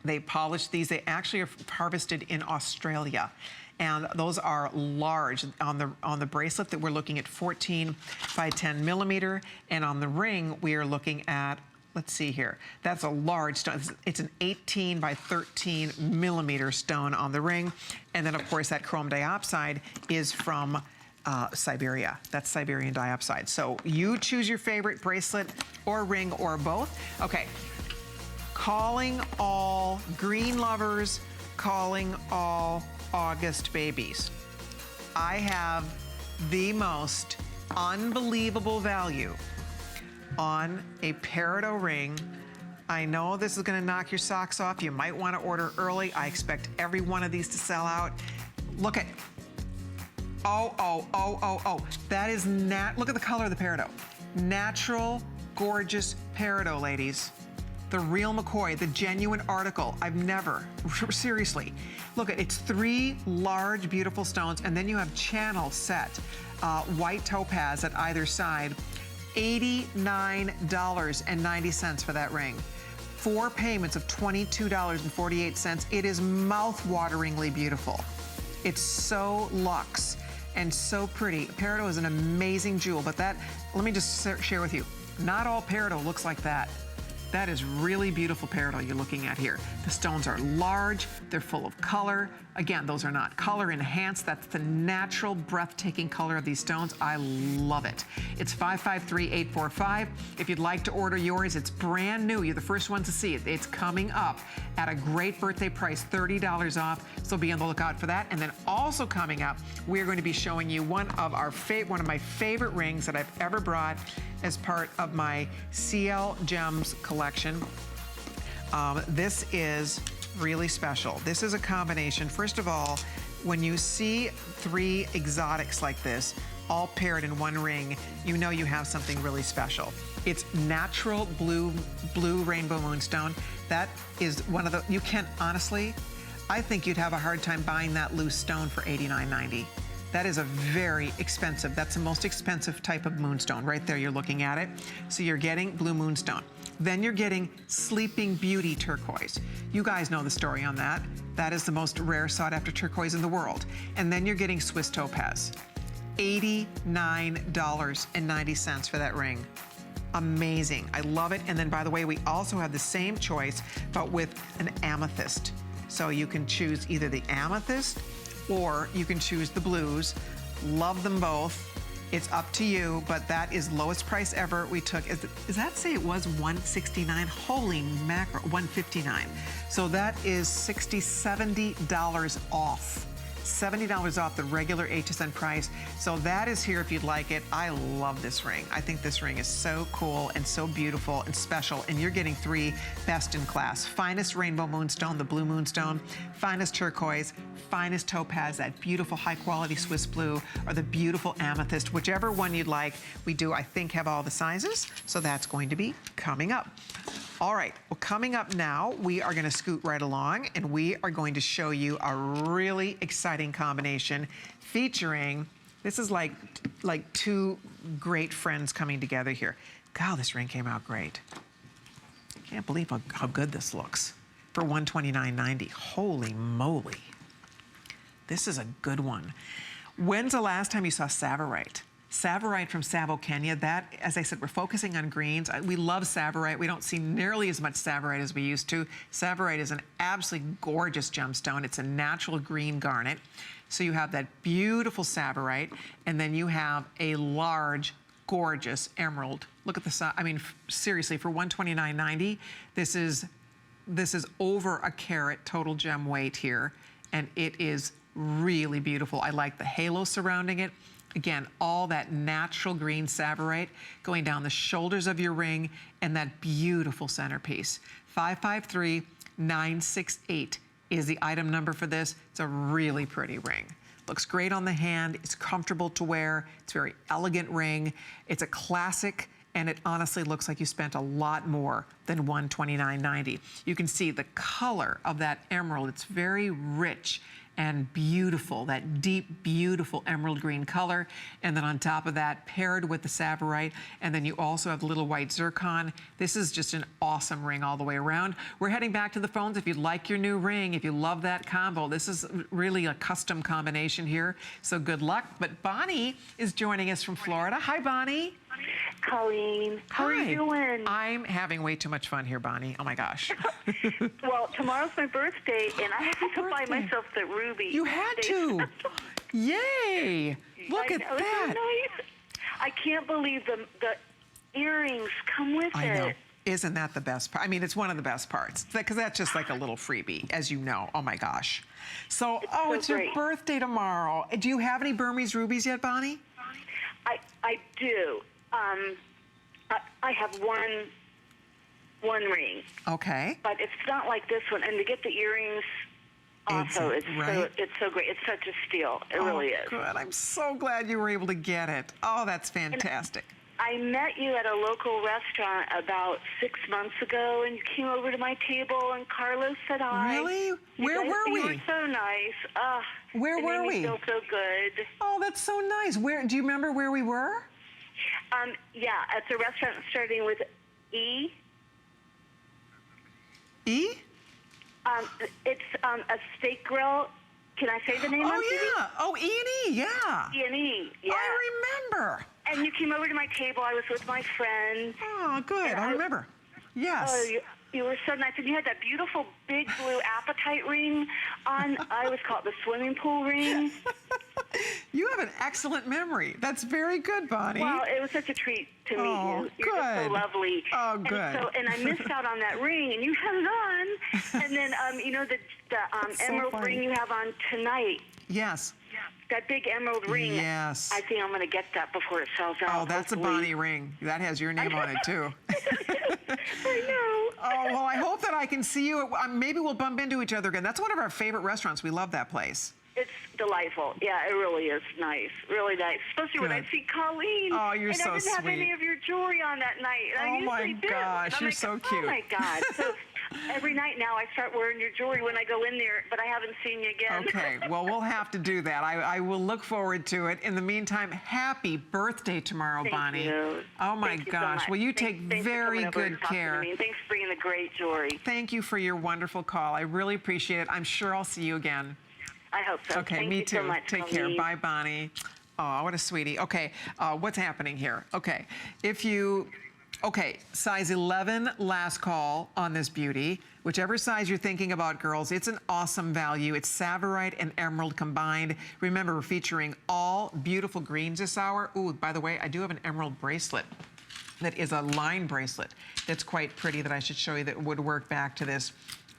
They polish these. They actually are harvested in Australia. And those are large. On the bracelet that we're looking at 14 by 10 millimeter. And on the ring, we are looking at, let's see here, that's a large stone. It's an 18 by 13 millimeter stone on the ring. And then of course that chrome diopside is from Siberia. That's Siberian diopside. So you choose your favorite bracelet or ring or both. Okay, calling all green lovers, calling all August babies. I have the most unbelievable value on a Peridot ring. I know this is gonna knock your socks off. You might wanna order early. I expect every one of these to sell out. Look at, oh. That is look at the color of the Peridot. Natural, gorgeous Peridot, ladies. The real McCoy, the genuine article. I've never, seriously. Look, it's 3 large, beautiful stones, and then you have channel set white topaz at either side. $89.90 for that ring. 4 payments of $22.48. It is mouth-wateringly beautiful. It's so luxe and so pretty. Peridot is an amazing jewel, but that, let me just share with you, not all Peridot looks like that. That is really beautiful Peridot you're looking at here. The stones are large, they're full of color. Again, those are not color enhanced. That's the natural, breathtaking color of these stones. I love it. It's 553-845. If you'd like to order yours, it's brand new. You're the first one to see it. It's coming up at a great birthday price, $30 off. So be on the lookout for that. And then also coming up, we're going to be showing you one of my favorite rings that I've ever brought as part of my CL Gems collection. This is really special. This is a combination. First of all, when you see 3 exotics like this, all paired in one ring, you know you have something really special. It's natural blue rainbow moonstone. That is one of the, you can honestly, I think you'd have a hard time buying that loose stone for $89.90. That is a very expensive, that's the most expensive type of moonstone. Right there, you're looking at it. So you're getting blue moonstone. Then you're getting Sleeping Beauty turquoise. You guys know the story on that. That is the most rare sought after turquoise in the world. And then you're getting Swiss topaz. $89.90 for that ring. Amazing, I love it. And then by the way, we also have the same choice, but with an amethyst. So you can choose either the amethyst or you can choose the blues. Love them both. It's up to you, but that is lowest price ever we took. Does that say it was $169? Holy mackerel, $159. So that is $70 off. $70 off the regular HSN price. So that is here if you'd like it. I love this ring. I think this ring is so cool and so beautiful and special. And you're getting 3 best in class. Finest rainbow moonstone, the blue moonstone, finest turquoise, finest topaz, that beautiful high quality Swiss blue, or the beautiful amethyst, whichever one you'd like. We do, I think, have all the sizes. So that's going to be coming up. All right, well, coming up now, we are gonna scoot right along and we are going to show you a really exciting combination featuring, this is like 2 great friends coming together here. God, this ring came out great. Can't believe how good this looks for $129.90. Holy moly. This is a good one. When's the last time you saw savorite? Savorite from Savo, Kenya. That, as I said, we're focusing on greens. We love savorite. We don't see nearly as much savorite as we used to. Savorite is an absolutely gorgeous gemstone. It's a natural green garnet. So you have that beautiful savorite, and then you have a large, gorgeous emerald. Look at the size. I mean, seriously, for $129.90, this is over a carat total gem weight here, and it is really beautiful. I like the halo surrounding it. Again, all that natural green savorite going down the shoulders of your ring and that beautiful centerpiece. 553968 is the item number for this. It's a really pretty ring. Looks great on the hand. It's comfortable to wear. It's a very elegant ring. It's a classic, and it honestly looks like you spent a lot more than $129.90. You can see the color of that emerald. It's very rich and beautiful, that deep, beautiful emerald green color. And then on top of that, paired with the savorite, and then you also have the little white zircon. This is just an awesome ring all the way around. We're heading back to the phones. If you like your new ring, if you love that combo, this is really a custom combination here, so good luck. But Bonnie is joining us from Florida. Hi, Bonnie. Colleen, how are you doing? I'm having way too much fun here, Bonnie. Oh my gosh. Well, tomorrow's my birthday, and I had to buy myself the ruby. You had to. Yay! Look at that. So nice. I can't believe the earrings come with it. I know. Isn't that the best part? I mean, it's one of the best parts, because that's just like a little freebie, as you know. Oh my gosh. So, it's your birthday tomorrow. Do you have any Burmese rubies yet, Bonnie? I do. I have one ring. Okay. But it's not like this one. And to get the earrings also, it's so great. It's such a steal. It really is. Good. I'm so glad you were able to get it. Oh, that's fantastic. I met you at a local restaurant about 6 months ago, and you came over to my table, and Carlos said hi. Really? Where were we? You were so nice. Where were we? It made me feel so good. Oh, that's so nice. Where? Do you remember where we were? Yeah, it's a restaurant starting with E. E? It's a steak grill. Can I say the name? Oh, yeah. Oh, E&E, yeah. E&E, yeah. I remember. And you came over to my table. I was with my friend. Oh, good. I remember. Yes. Oh, you were so nice. And you had that beautiful big blue apatite ring on. I always call it the swimming pool ring. You have an excellent memory. That's very good, Bonnie. Well, it was such a treat to meet you. You're good. just so lovely. Oh, good. And I missed out on that ring, and you had it on. And then, you know, the emerald ring you have on tonight. Yes. That big emerald ring. Yes. I think I'm going to get that before it sells out. Oh, that's hopefully. a Bonnie ring. That has your name on it, too. I know. Oh, well, I hope that I can see you. Maybe we'll bump into each other again. That's one of our favorite restaurants. We love that place. It's delightful. Yeah, it really is nice. Really nice. Especially when I see Colleen. Oh, you're and so I didn't have sweet. any of your jewelry on that night. And I my usually do. gosh, And I'm you're like, so cute. Oh, my God. So every night now I start wearing your jewelry when I go in there, but I haven't seen you again. Okay, well, we'll have to do that. I will look forward to it. In the meantime, happy birthday tomorrow, Thank Bonnie. you. Oh, my Thank you so gosh. much. Well, you Thanks take very for coming over good and talking care. to me. And thanks for bringing the great jewelry. Thank you for your wonderful call. I really appreciate it. I'm sure I'll see you again. I hope so. Okay, Thank me you too. so much, Take Colleen. care. Bye, Bonnie. Oh, what a sweetie. Okay, what's happening here? Okay, size 11, last call on this beauty. Whichever size you're thinking about, girls, it's an awesome value. It's savorite and emerald combined. Remember, we're featuring all beautiful greens this hour. Ooh, by the way, I do have an emerald bracelet that is a line bracelet that's quite pretty that I should show you that would work back to this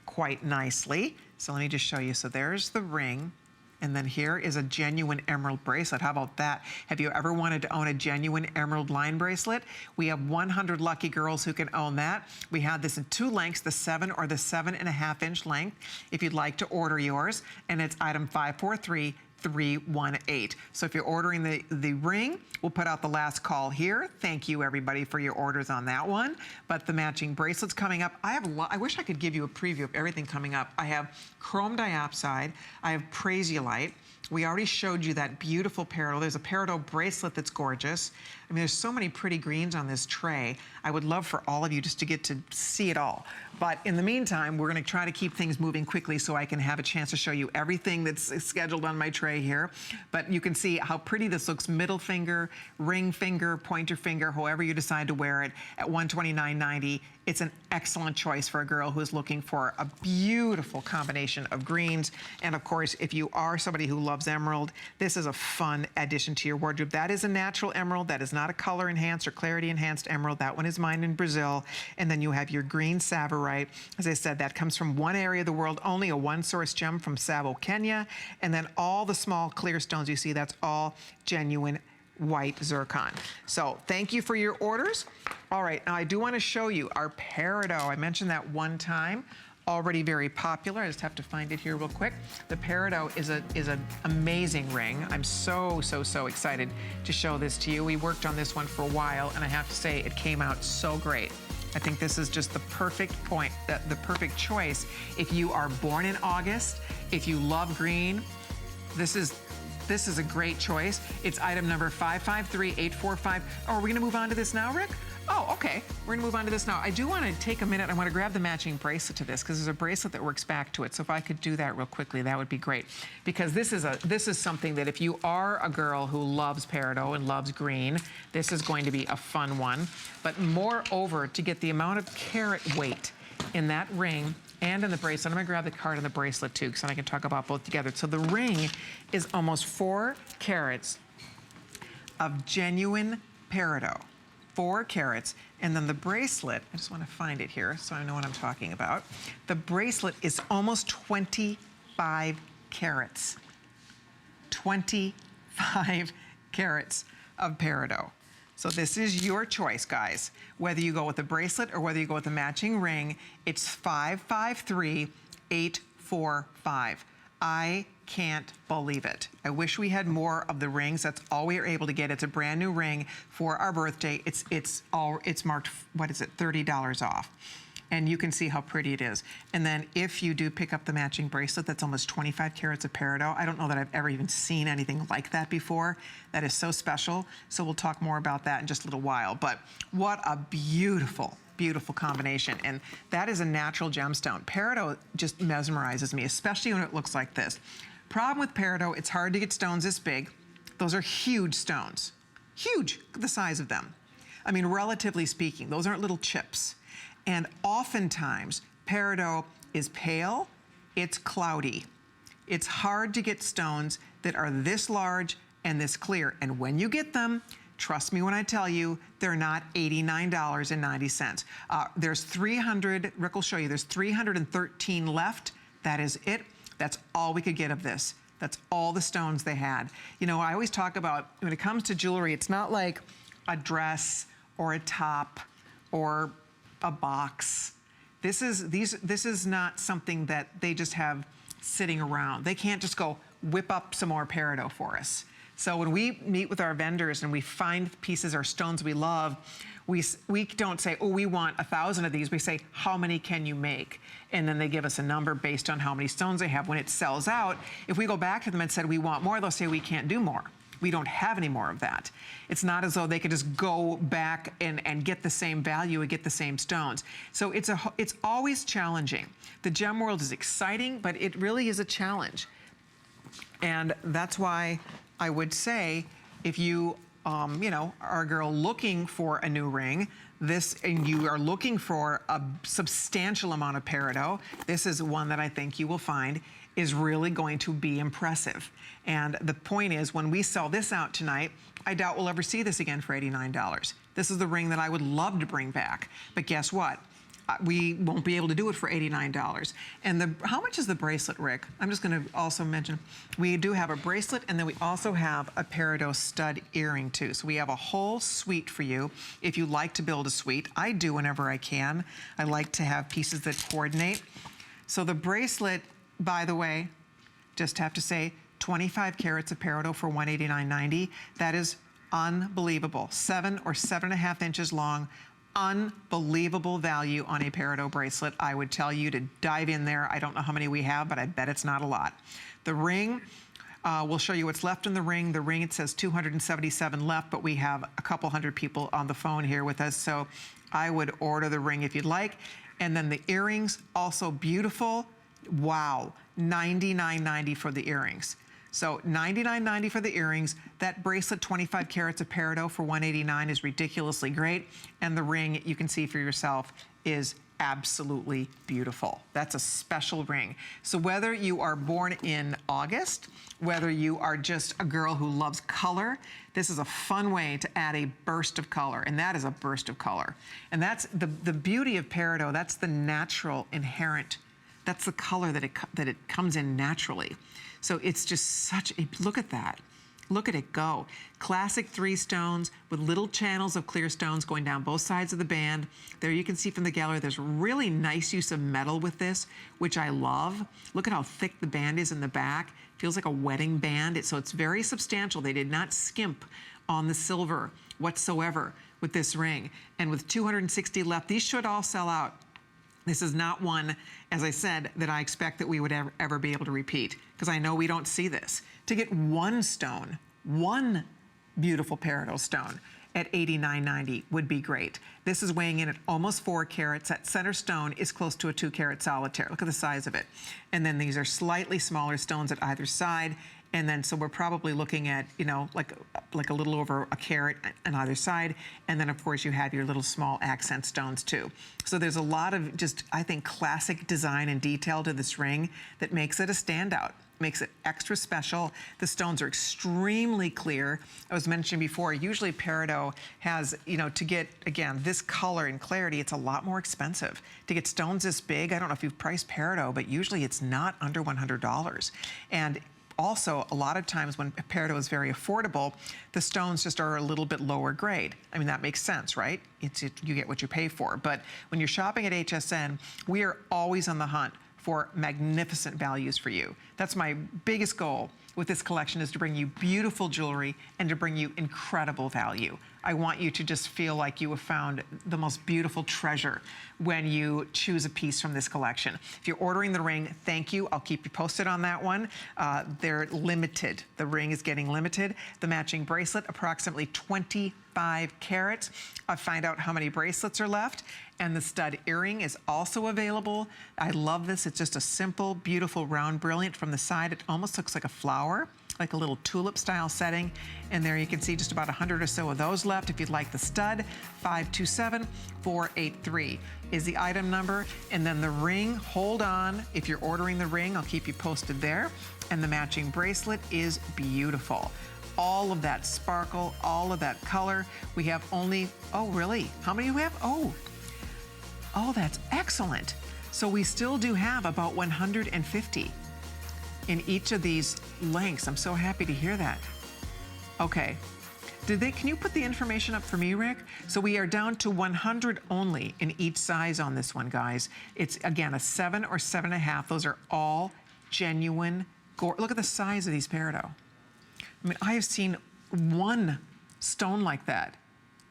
quite nicely. So let me just show you. So there's the ring. And then here is a genuine emerald bracelet. How about that? Have you ever wanted to own a genuine emerald line bracelet? We have 100 lucky girls who can own that. We have this in 2 lengths, the 7 or the 7.5 inch length, if you'd like to order yours. And it's item 543318. So if you're ordering the ring, we'll put out the last call here. Thank you, everybody, for your orders on that one. But the matching bracelets coming up. I wish I could give you a preview of everything coming up. I have chrome diopside. I have Prasiolite. We already showed you that beautiful Peridot. There's a Peridot bracelet that's gorgeous. I mean, there's so many pretty greens on this tray. I would love for all of you just to get to see it all. But in the meantime, we're gonna try to keep things moving quickly so I can have a chance to show you everything that's scheduled on my tray here. But you can see how pretty this looks, middle finger, ring finger, pointer finger, however you decide to wear it at $129.90. It's an excellent choice for a girl who's looking for a beautiful combination of greens. And of course, if you are somebody who loves emerald, this is a fun addition to your wardrobe. That is a natural emerald. That is not a color enhanced or clarity enhanced emerald. That one is mined in Brazil. And then you have your green savorite. As I said, that comes from one area of the world, only a one source gem from Savo, Kenya. And then all the small clear stones you see, that's all genuine white zircon. So thank you for your orders. All right, now I do want to show you our Peridot. I mentioned that one time. Already very popular. I just have to find it here real quick. The Peridot is an amazing ring. I'm so excited to show this to you. We worked on this one for a while, and I have to say it came out so great. I think this is just the perfect point, the perfect choice. If you are born in August, if you love green, this is a great choice. It's item number 553845. Oh, are we gonna move on to this now, Rick? Oh, okay. We're gonna move on to this now. I do wanna take a minute. I wanna grab the matching bracelet to this because there's a bracelet that works back to it. So if I could do that real quickly, that would be great. Because this is something that if you are a girl who loves Peridot and loves green, this is going to be a fun one. But moreover, to get the amount of carat weight in that ring and in the bracelet, I'm gonna grab the card and the bracelet too, because then I can talk about both together. So the ring is almost 4 carats of genuine Peridot. 4 carats, and then the bracelet, I just want to find it here so I know what I'm talking about. The bracelet is almost 25 carats. 25 carats of Peridot. So this is your choice, guys. Whether you go with the bracelet or whether you go with the matching ring, it's 553845. I can't believe it. I wish we had more of the rings. That's all we are able to get. It's a brand new ring for our birthday. It's marked, what is it, $30 off. And you can see how pretty it is. And then if you do pick up the matching bracelet, that's almost 25 carats of Peridot. I don't know that I've ever even seen anything like that before. That is so special. So we'll talk more about that in just a little while. But what a beautiful combination. And that is a natural gemstone. Peridot just mesmerizes me, especially when it looks like this. Problem with Peridot, it's hard to get stones this big. Those are huge stones. Huge, the size of them. I mean, relatively speaking, those aren't little chips. And oftentimes, Peridot is pale, it's cloudy. It's hard to get stones that are this large and this clear. And when you get them, trust me when I tell you, they're not $89.90. There's 300, Rick will show you, there's 313 left. That is it. That's all we could get of this. That's all the stones they had. You know, I always talk about, when it comes to jewelry, it's not like a dress or a top or a box. This is not something that they just have sitting around. They can't just go, whip up some more Peridot for us. So when we meet with our vendors and we find pieces or stones we love, we don't say, oh, we want 1,000 of these. We say, how many can you make? And then they give us a number based on how many stones they have. When it sells out, if we go back to them and said we want more, they'll say we can't do more. We don't have any more of that. It's not as though they could just go back and get the same value and get the same stones. So it's always challenging. The gem world is exciting, but it really is a challenge. And that's why I would say, if you, you know, are a girl looking for a new ring, and you are looking for a substantial amount of Peridot, this is one that I think you will find is really going to be impressive. And the point is, when we sell this out tonight, I doubt we'll ever see this again for $89. This is the ring that I would love to bring back. But guess what? We won't be able to do it for $89. And how much is the bracelet, Rick? I'm just gonna also mention, we do have a bracelet, and then we also have a Peridot stud earring too. So we have a whole suite for you if you like to build a suite. I do whenever I can. I like to have pieces that coordinate. So the bracelet, by the way, just have to say, 25 carats of Peridot for $189.90. That is unbelievable. 7 or 7.5 inches long. Unbelievable value on a Peridot bracelet. I would tell you to dive in there. I don't know how many we have, but I bet it's not a lot. The ring, we'll show you what's left in the ring. The ring, it says 277 left, but we have a couple hundred people on the phone here with us, so I would order the ring if you'd like. And then the earrings, also beautiful. Wow, $99.90 for the earrings. So $99.90 for the earrings. That bracelet, 25 carats of Peridot for $189 is ridiculously great. And the ring, you can see for yourself, is absolutely beautiful. That's a special ring. So whether you are born in August, whether you are just a girl who loves color, this is a fun way to add a burst of color, and that is a burst of color. And that's the beauty of Peridot. That's the natural, inherent, that's the color that it comes in naturally. So it's just such a, look at that. Look at it go. Classic 3 stones with little channels of clear stones going down both sides of the band. There you can see from the gallery, there's really nice use of metal with this, which I love. Look at how thick the band is in the back. Feels like a wedding band. So it's very substantial. They did not skimp on the silver whatsoever with this ring. And with 260 left, these should all sell out. This is not one, as I said, that I expect that we would ever be able to repeat, because I know we don't see this. To get one stone, one beautiful Peridot stone at $89.90 would be great. This is weighing in at almost 4 carats. That center stone is close to a 2-carat solitaire. Look at the size of it. And then these are slightly smaller stones at either side. And then, so we're probably looking at, you know, like a little over a carat on either side. And then, of course, you have your little small accent stones, too. So there's a lot of just, I think, classic design and detail to this ring that makes it a standout, makes it extra special. The stones are extremely clear. I was mentioning before, usually Peridot has, you know, to get, again, this color and clarity, it's a lot more expensive. To get stones this big, I don't know if you've priced Peridot, but usually it's not under $100. And also, a lot of times when Peridot is very affordable, the stones just are a little bit lower grade. I mean, that makes sense, right? You get what you pay for. But when you're shopping at HSN, we are always on the hunt for magnificent values for you. That's my biggest goal with this collection, is to bring you beautiful jewelry and to bring you incredible value. I want you to just feel like you have found the most beautiful treasure when you choose a piece from this collection. If you're ordering the ring, thank you. I'll keep you posted on that one. They're limited. The ring is getting limited. The matching bracelet, approximately 25 carats. I'll find out how many bracelets are left. And the stud earring is also available. I love this. It's just a simple, beautiful, round brilliant. From the side, it almost looks like a flower, like a little tulip style setting. And there you can see just about 100 or so of those left. If you'd like the stud, 527483 is the item number. And then the ring, hold on. If you're ordering the ring, I'll keep you posted there. And the matching bracelet is beautiful. All of that sparkle, all of that color. We have only, oh really? How many do we have? Oh, that's excellent. So we still do have about 150 in each of these lengths. I'm so happy to hear that. Okay, can you put the information up for me, Rick? So we are down to 100 only in each size on this one, guys. It's, again, a 7 or 7.5. Those are all genuine Look at the size of these Peridot. I mean, I have seen one stone like that,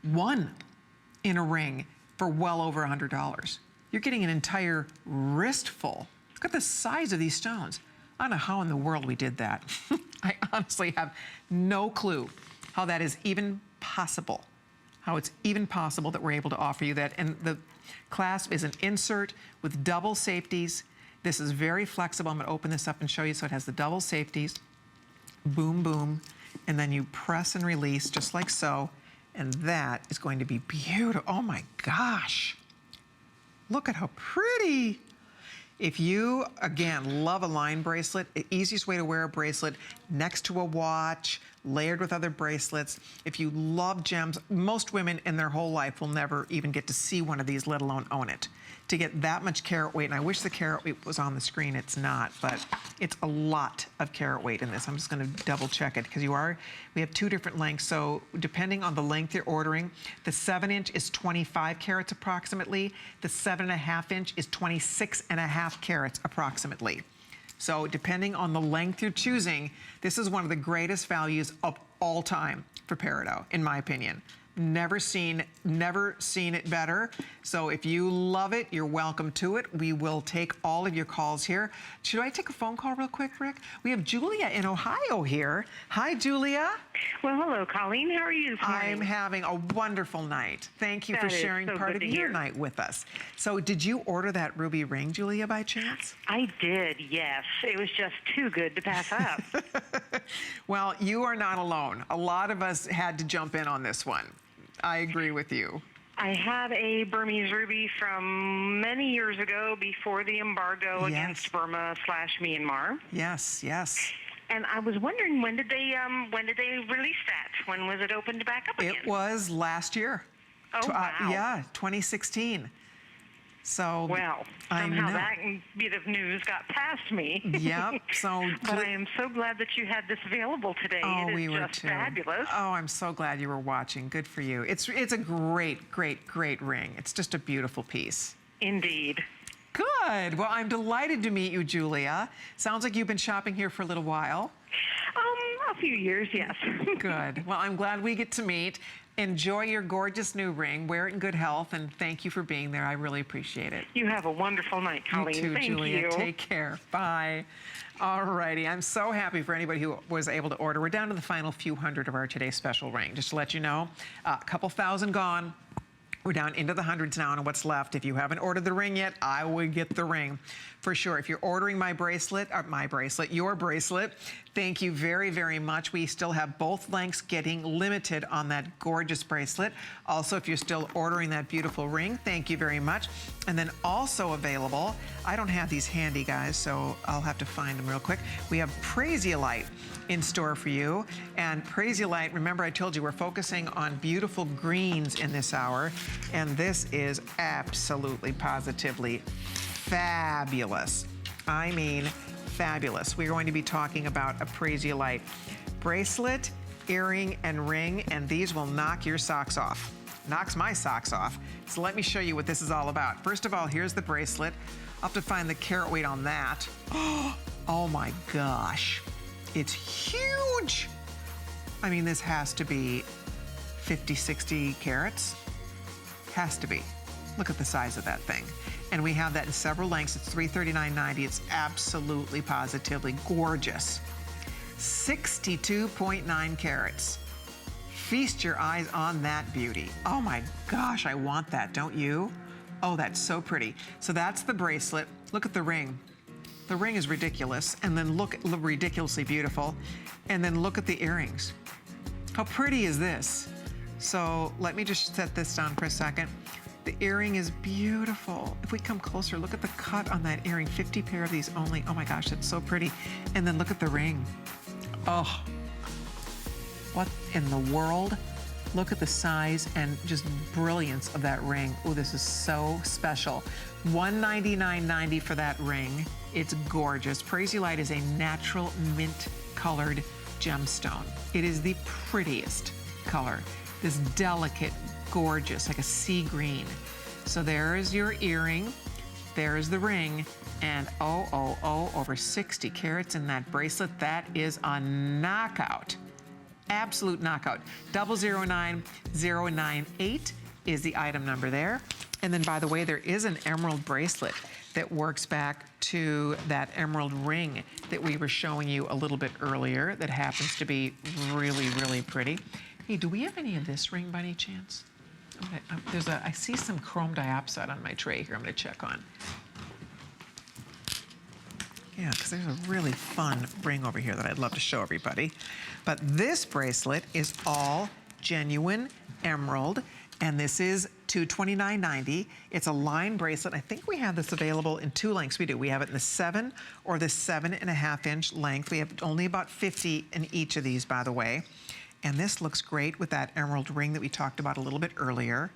one in a ring for well over $100. You're getting an entire wrist full. Look at the size of these stones. I don't know how in the world we did that. I honestly have no clue how that is even possible, how it's even possible that we're able to offer you that. And the clasp is an insert with double safeties. This is very flexible. I'm gonna open this up and show you. So it has the double safeties, boom, boom, and then you press and release just like so. And that is going to be beautiful. Oh my gosh. Look at how pretty. If you, again, love a line bracelet, the easiest way to wear a bracelet next to a watch, layered with other bracelets. If you love gems, most women in their whole life will never even get to see one of these, let alone own it. To get that much carat weight, and I wish the carat weight was on the screen, it's not, but it's a lot of carat weight in this. I'm just gonna double check it, because we have 2 different lengths, so depending on the length you're ordering, the 7-inch is 25 carats approximately, the 7.5-inch is 26.5 carats approximately. So depending on the length you're choosing, this is one of the greatest values of all time for Peridot, in my opinion. Never seen it better. So if you love it, you're welcome to it. We will take all of your calls here. Should I take a phone call real quick, Rick? We have Julia in Ohio here. Hi, Julia. Well, hello, Colleen. How are you this morning? I'm having a wonderful night. Thank you for sharing part of your night with us. So did you order that ruby ring, Julia, by chance? I did, yes. It was just too good to pass up. Well, you are not alone. A lot of us had to jump in on this one. I agree with you. I have a Burmese ruby from many years ago before the embargo against Burma/Myanmar. Yes, yes. And I was wondering, when did they release that? When was it opened back up again? It was last year. Oh, wow. Yeah, 2016. So well, somehow that bit of news got past me. Yep. So, but I am so glad that you had this available today. Oh, it is just fabulous. Oh, I'm so glad you were watching. Good for you. It's a great, great, great ring. It's just a beautiful piece. Indeed. Good. Well, I'm delighted to meet you, Julia. Sounds like you've been shopping here for a little while. A few years, yes. Good. Well, I'm glad we get to meet. Enjoy your gorgeous new ring. Wear it in good health, and thank you for being there. I really appreciate it. You have a wonderful night, Colleen. You too, thank Julia. you. Take care. Bye. All righty. I'm so happy for anybody who was able to order. We're down to the final few hundred of our today's special ring. Just to let you know, a couple thousand gone. We're down into the hundreds now on what's left. If you haven't ordered the ring yet, I would get the ring for sure. If you're ordering your bracelet, thank you very, very much. We still have both lengths getting limited on that gorgeous bracelet. Also, if you're still ordering that beautiful ring, thank you very much. And then also available, I don't have these handy, guys, so I'll have to find them real quick. We have Prasiolite in store for you. And Prasiolite, remember I told you we're focusing on beautiful greens in this hour, and this is absolutely, positively fabulous. I mean, fabulous. We're going to be talking about a Prasiolite bracelet, earring, and ring, and these will knock your socks off. Knocks my socks off. So let me show you what this is all about. First of all, here's the bracelet. I'll have to find the carat weight on that. Oh my gosh. It's huge. I mean, this has to be 50, 60 carats. Has to be. Look at the size of that thing. And we have that in several lengths. It's $339.90. It's absolutely, positively gorgeous. 62.9 carats. Feast your eyes on that beauty. Oh my gosh, I want that, don't you? Oh, that's so pretty. So that's the bracelet. Look at the ring. The ring is ridiculous, and then look ridiculously beautiful. And then look at the earrings. How pretty is this? So let me just set this down for a second. The earring is beautiful. If we come closer, look at the cut on that earring. 50 pair of these only. Oh my gosh, that's so pretty. And then look at the ring. Oh, what in the world? Look at the size and just brilliance of that ring. Oh, this is so special. $199.90 for that ring. It's gorgeous. Prasiolite is a natural mint colored gemstone. It is the prettiest color. This delicate, gorgeous, like a sea green. So there is your earring. there is the ring, and over 60 carats in that bracelet. That is a knockout. Absolute knockout. 009098 is the item number there. And then, by the way, there is an emerald bracelet that works back to that emerald ring that we were showing you a little bit earlier that happens to be really, really pretty. Hey, do we have any of this ring by any chance? I see some chrome dioxide on my tray here I'm gonna check on. Yeah, because there's a really fun ring over here that I'd love to show everybody. But this bracelet is all genuine emerald, and this is $229.90. It's a line bracelet. I think we have this available in 2 lengths. We do. We have it in the 7 or the 7.5 inch length. We have only about 50 in each of these, by the way. And this looks great with that emerald ring that we talked about a little bit earlier.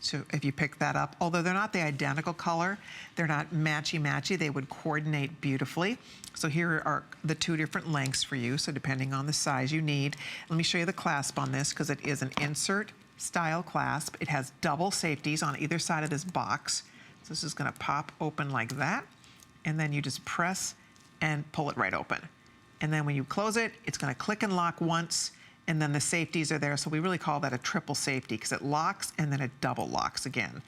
So if you pick that up, although they're not the identical color, they're not matchy-matchy, they would coordinate beautifully. So here are the 2 different lengths for you, so depending on the size you need. Let me show you the clasp on this, because it is an insert style clasp. It has double safeties on either side of this box. So this is gonna pop open like that, and then you just press and pull it right open. And then when you close it, it's gonna click and lock once, and then the safeties are there. So we really call that a triple safety, because it locks and then it double locks again.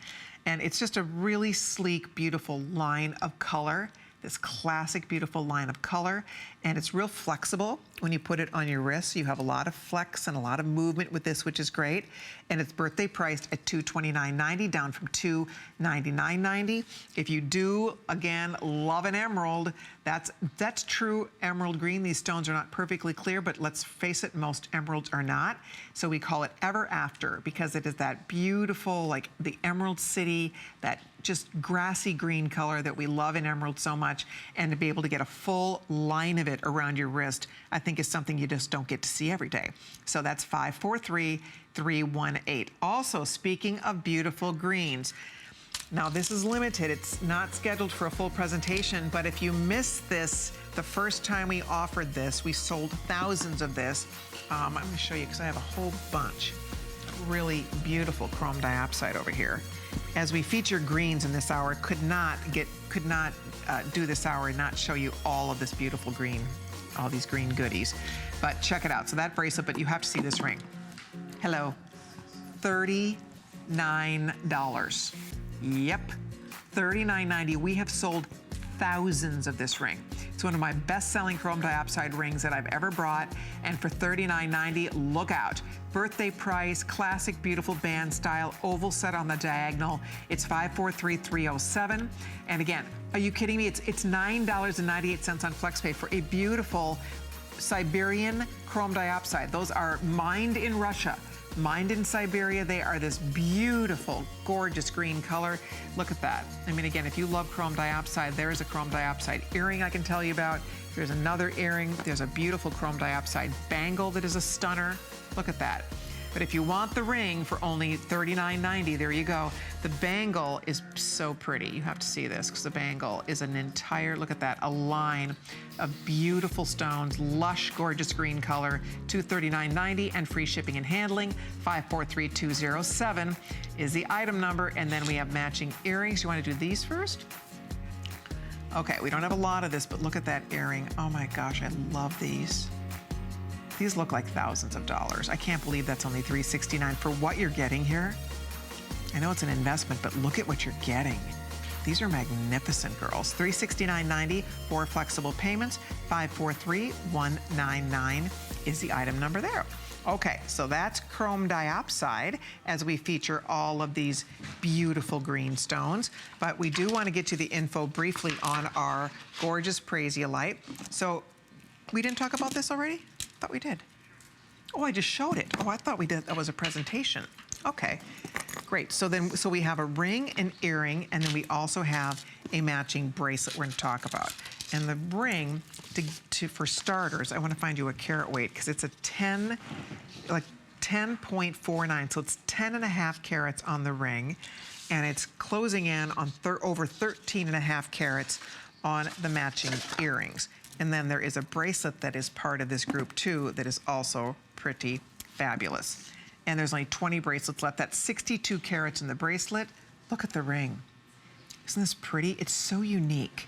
And it's just a really sleek, beautiful line of color, this classic, beautiful line of color. And it's real flexible when you put it on your wrist. You have a lot of flex and a lot of movement with this, which is great. And it's birthday priced at $229.90, down from $299.90. If you do, again, love an emerald, that's true emerald green. These stones are not perfectly clear, but let's face it, most emeralds are not. So we call it Ever After, because it is that beautiful, like the Emerald City, that just grassy green color that we love in emerald so much. And to be able to get a full line of it around your wrist, I think is something you just don't get to see every day. So that's 543318. Also, speaking of beautiful greens, now this is limited. It's not scheduled for a full presentation, but if you missed this the first time we offered this, we sold thousands of this. I'm gonna show you because I have a whole bunch. Really beautiful chrome dioxide over here. As we feature greens in this hour, could not do this hour and not show you all of this beautiful green, all these green goodies. But check it out. So that bracelet, but you have to see this ring. Hello, $39. Yep, $39.90. We have sold thousands of this ring. It's one of my best-selling chrome dioxide rings that I've ever brought, and for $39.90, look out. Birthday price, classic, beautiful band style, oval set on the diagonal. It's 543307. And again, are you kidding me? It's $9.98 on FlexPay for a beautiful Siberian chrome dioxide. Those are mined in Russia. Mined in Siberia. They are this beautiful, gorgeous green color. Look at that. I mean, again, if you love chrome dioxide, there's a chrome dioxide earring I can tell you about. There's another earring. There's a beautiful chrome dioxide bangle that is a stunner. Look at that. But if you want the ring for only $39.90, there you go. The bangle is so pretty. You have to see this, because the bangle is an entire, look at that, a line of beautiful stones, lush, gorgeous green color, $239.90, and free shipping and handling. 543207 is the item number, and then we have matching earrings. You want to do these first? Okay, we don't have a lot of this, but look at that earring. Oh my gosh, I love these. These look like thousands of dollars. I can't believe that's only $369 for what you're getting here. I know it's an investment, but look at what you're getting. These are magnificent, girls. $369.90 for flexible payments. 543199 is the item number there. Okay, so that's chrome dioxide as we feature all of these beautiful green stones. But we do want to get to the info briefly on our gorgeous Prasiolite. So we didn't talk about this already? I thought we did. Oh, I just showed it. Oh, I thought we did. That was a presentation. Okay, great. So we have a ring, an earring, and then we also have a matching bracelet we're going to talk about. And the ring, for starters, I want to find you a carat weight, because it's a 10.49. So it's 10.5 carats on the ring, and it's closing in on over 13.5 carats on the matching earrings. And then there is a bracelet that is part of this group too that is also pretty fabulous. And there's only 20 bracelets left. That's 62 carats in the bracelet. Look at the ring. Isn't this pretty? It's so unique.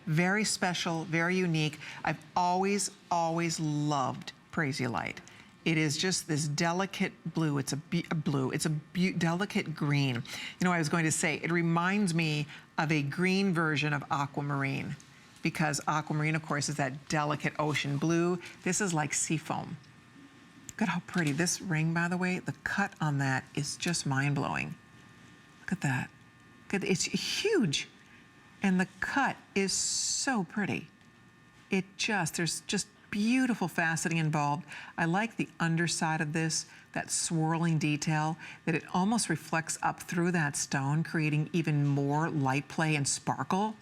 Very special, very unique. I've always, always loved Prasiolite. It is just this delicate blue. It's a delicate green. You know, I was going to say, it reminds me of a green version of aquamarine, because aquamarine, of course, is that delicate ocean blue. This is like seafoam. Look at how pretty. This ring, by the way, the cut on that is just mind-blowing. Look at that. It's huge. And the cut is so pretty. There's just beautiful faceting involved. I like the underside of this, that swirling detail, that it almost reflects up through that stone, creating even more light play and sparkle.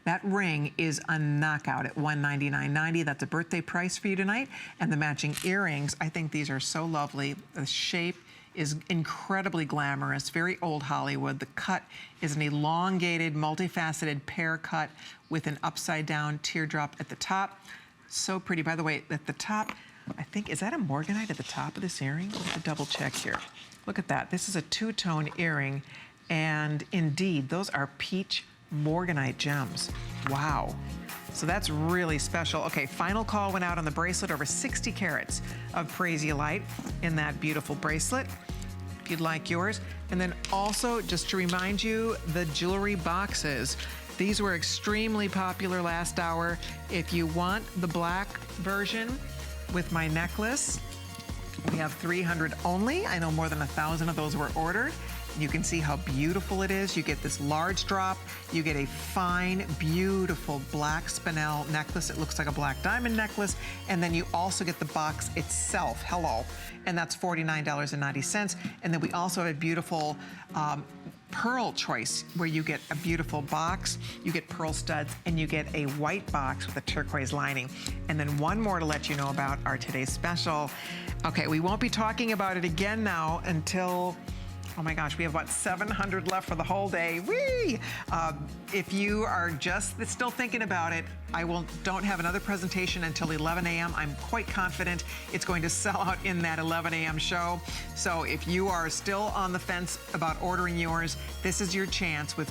That ring is a knockout at $199.90. That's a birthday price for you tonight. And the matching earrings, I think these are so lovely. The shape is incredibly glamorous, very old Hollywood. The cut is an elongated, multifaceted pear cut with an upside down teardrop at the top. So pretty. By the way, at the top, I think, is that a morganite at the top of this earring? Let's double check here. Look at that. This is a two-tone earring, and indeed, those are peach morganite gems. Wow. So that's really special. Okay, final call went out on the bracelet, over 60 carats of Prasiolite in that beautiful bracelet, if you'd like yours. And then also, just to remind you, the jewelry boxes. These were extremely popular last hour. If you want the black version with my necklace, we have 300 only. I know more than 1,000 of those were ordered. You can see how beautiful it is. You get this large drop. You get a fine, beautiful black spinel necklace. It looks like a black diamond necklace. And then you also get the box itself. Hello. And that's $49.90. And then we also have a beautiful pearl choice, where you get a beautiful box, you get pearl studs, and you get a white box with a turquoise lining. And then one more to let you know about our today's special. Okay, we won't be talking about it again now until, oh my gosh, we have about 700 left for the whole day. Whee! If you are just still thinking about it, don't have another presentation until 11 a.m. I'm quite confident it's going to sell out in that 11 a.m. show. So if you are still on the fence about ordering yours, this is your chance with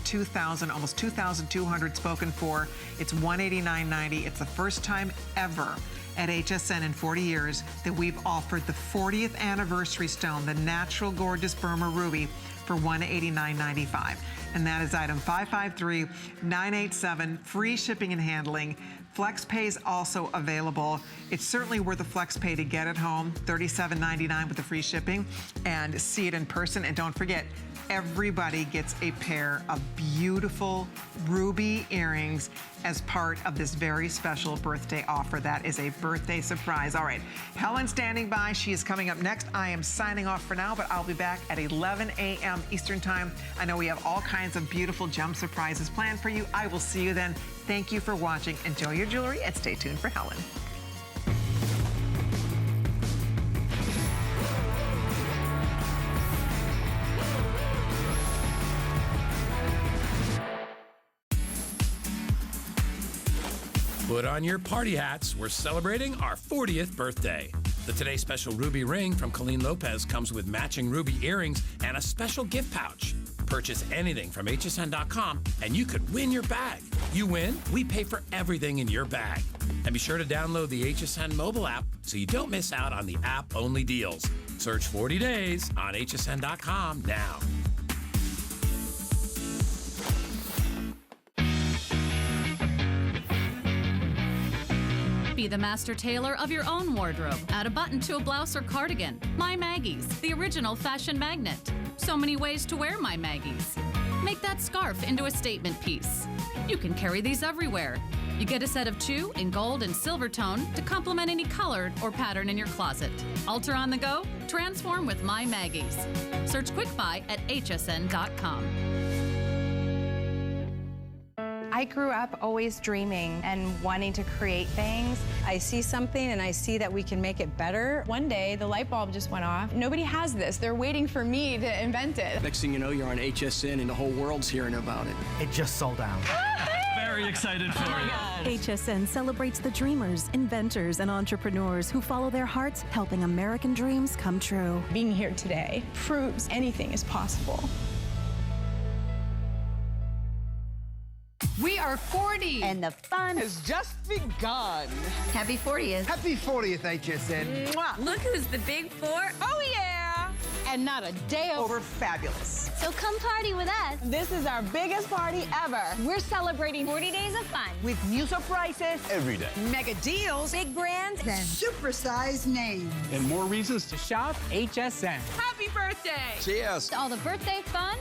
almost 2,200 spoken for. It's $189.90. It's the first time ever at HSN in 40 years that we've offered the 40th anniversary stone, the natural gorgeous Burma ruby, for $189.95. And that is item 553987, free shipping and handling. FlexPay is also available. It's certainly worth a FlexPay to get it home, $37.99 with the free shipping, and see it in person. And don't forget, everybody gets a pair of beautiful ruby earrings as part of this very special birthday offer. That is a birthday surprise. All right, Helen's standing by. She is coming up next. I am signing off for now, but I'll be back at 11 a.m. Eastern Time. I know we have all kinds of beautiful gem surprises planned for you. I will see you then. Thank you for watching. Enjoy your jewelry and stay tuned for Helen. Put on your party hats. We're celebrating our 40th birthday. The Today Special Ruby Ring from Colleen Lopez comes with matching ruby earrings and a special gift pouch. Purchase anything from hsn.com and you could win your bag. You win, we pay for everything in your bag. And be sure to download the HSN mobile app so you don't miss out on the app-only deals. Search 40 days on hsn.com now. Be the master tailor of your own wardrobe. Add a button to a blouse or cardigan. My Maggie's, the original fashion magnet. So many ways to wear My Maggie's. Make that scarf into a statement piece. You can carry these everywhere. You get a set of 2 in gold and silver tone to complement any color or pattern in your closet. Alter on the go? Transform with My Maggie's. Search Quick Buy at hsn.com. I grew up always dreaming and wanting to create things. I see something and I see that we can make it better. One day, the light bulb just went off. Nobody has this. They're waiting for me to invent it. Next thing you know, you're on HSN and the whole world's hearing about it. It just sold out. Very excited for you. HSN celebrates the dreamers, inventors, and entrepreneurs who follow their hearts, helping American dreams come true. Being here today proves anything is possible. We are 40. And the fun has just begun. Happy 40th. Happy 40th, HSN. Mwah. Look who's the big four. Oh, yeah. And not a day over fabulous. So come party with us. This is our biggest party ever. We're celebrating 40 days of fun. With new surprises. Every day. Mega deals. Big brands. And supersized names. And more reasons to shop HSN. Happy birthday. Cheers. All the birthday fun